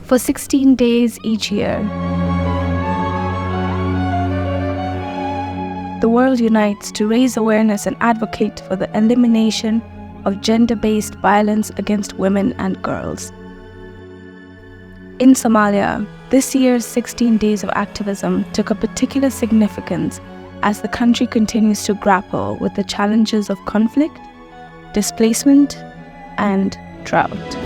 for 16 days each year. The world unites to raise awareness and advocate for the elimination of gender-based violence against women and girls. In Somalia, this year's 16 days of activism took a particular significance as the country continues to grapple with the challenges of conflict, displacement, and drought.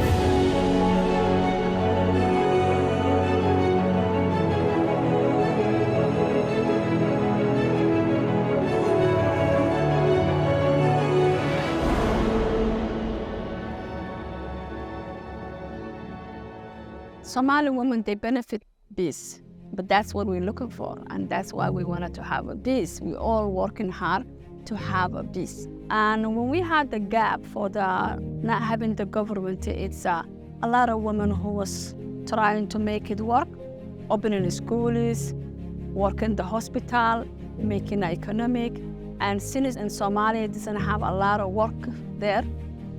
Somali women, they benefit peace, but that's what we're looking for, and that's why we wanted to have a peace. We're all working hard to have a peace. And when we had the gap for the not having the government, it's a lot of women who was trying to make it work, opening schools, working the hospital, making economic. And since in Somalia doesn't have a lot of work there,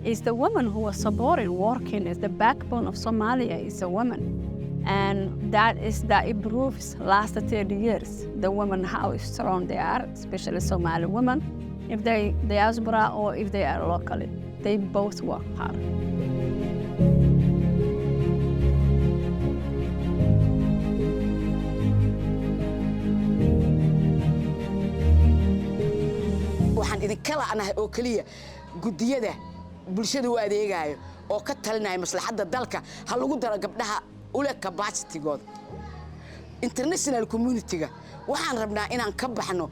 it's the women who are supporting, working. Is the backbone of Somalia is a woman. And that improves last 30 years, the women, how strong they are, especially Somali women. If they diaspora or if they are locally, they both work hard. waxaan idinka la'anahay oo kaliya gudiyada bulshada u adeegayo oo ka talinaya maslaxadda dalka ha lagu daro gabdhaha u leh capacity-gooda international community-ga waxaan rabnaa inaan ka baxno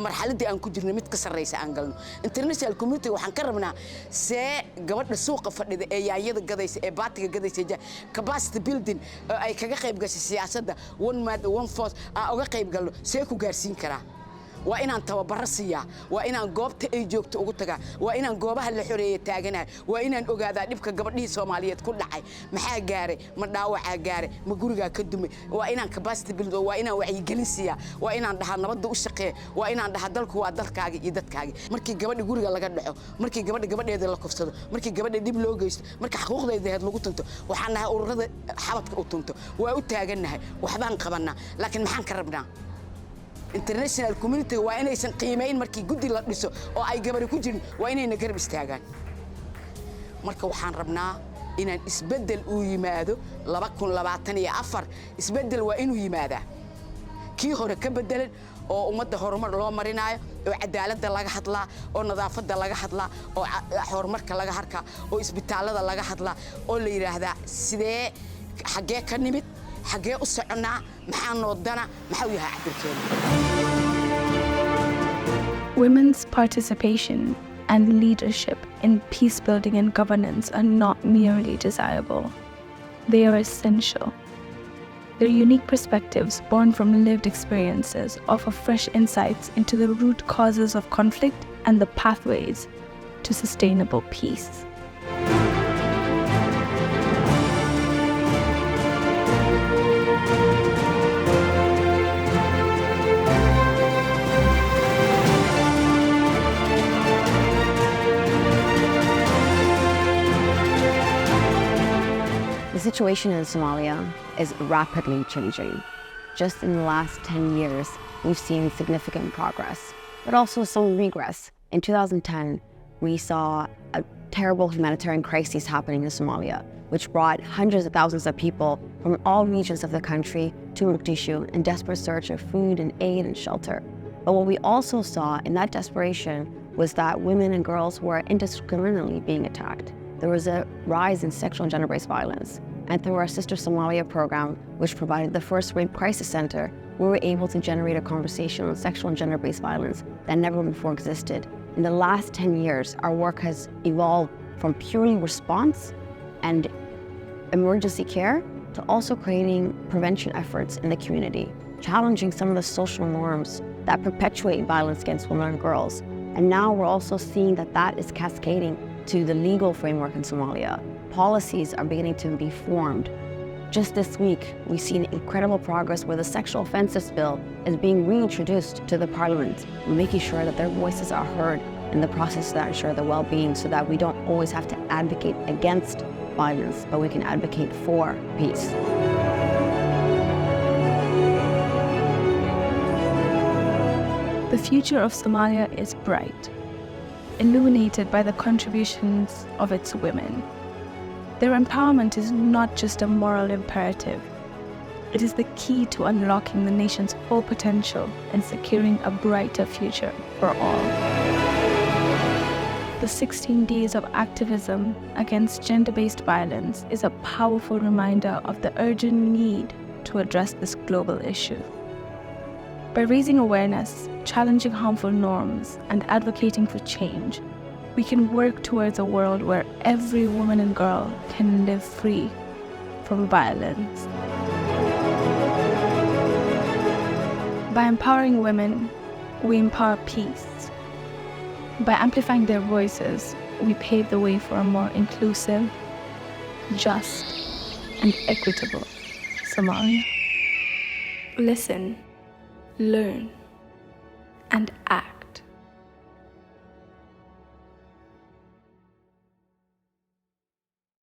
marxaladii aan ku jirnay mid ka sarreysa aan galno international community waxaan ka rabnaa see gabadha suuqa fadhida ee yaayada gadaysa ee baatiga gadaysa capacity building ay kaga qayb gashay siyaasadda one man one force aan uga qayb galno see ku gaarsiin karaa waa inaan tababaro siiyaa waa inaan goobta ay joogto ugu tagaa waa inaan goobaha la xoreeyay taaganahay waa inaan ogaadaa dhibka gabadhii Soomaaliyeed ku dhacay maxaa gaaray ma dhaawacaa gaaray ma guriga ka dumay waa inaan capacity build waa inaan wacyigelin siiyaa waa inaan dhahaa nabadda u shaqeeyo waa inaan dhahaa dalku waa dalkaaga iyo dadkaaga markii gabadha guriga laga dhaco markii gabadheeda la kufsado markii gabadha dib loo geysto markii xuquuqdeeda lagu tunto waxaan nahay ururada xabadka u tunto waa u taaganahay waxbaan qabanaa laakiin maxaan ka rabnaa international community waa inaysan qiimeyn markii gudi la dhiso oo ay gabar ku jirin waa inayna garab istaagaan marka waxaan rabnaa inaan isbedel u yimaado 2024 isbedel waa inuu yimaadaa kii hore ka bedelan oo ummadda horumar loo marinayo oo cadaaladda laga hadlaa oo nadaafadda laga hadlaa oo horumarka laga harkaa oo isbitaalada laga hadlaa oo la yiraahdaa sidee xagee ka nimid xagee u soconaa maxaa noo dana maxaa u yahay cabirkeena. Women's participation and leadership in peace building and governance are not merely desirable. They are essential. Their unique perspectives, born from lived experiences, offer fresh insights into the root causes of conflict and the pathways to sustainable peace. The situation in Somalia is rapidly changing. Just in the last 10 years, we've seen significant progress, but also some regress. In 2010, we saw a terrible humanitarian crisis happening in Somalia, which brought hundreds of thousands of people from all regions of the country to Mogadishu in desperate search of food and aid and shelter. But what we also saw in that desperation was that women and girls were indiscriminately being attacked. There was a rise in sexual and gender-based violence. And through our Sister Somalia program, which provided the first rape crisis center, we were able to generate a conversation on sexual and gender-based violence that never before existed. In the last 10 years, our work has evolved from purely response and emergency care to also creating prevention efforts in the community, challenging some of the social norms that perpetuate violence against women and girls. And now we're also seeing that that is cascading to the legal framework in Somalia. Policies are beginning to be formed. Just this week, we've seen incredible progress where the sexual offences bill is being reintroduced to the parliament. We're making sure that their voices are heard in the process that ensure their well-being so that we don't always have to advocate against violence, but we can advocate for peace. The future of Somalia is bright, illuminated by the contributions of its women. Their empowerment is not just a moral imperative. It is the key to unlocking the nation's full potential and securing a brighter future for all. The 16 days of activism against gender-based violence is a powerful reminder of the urgent need to address this global issue. By raising awareness, challenging harmful norms, and advocating for change, we can work towards a world where every woman and girl can live free from violence. By empowering women, we empower peace. By amplifying their voices, we pave the way for a more inclusive, just, and equitable Somalia. Listen, learn, and act.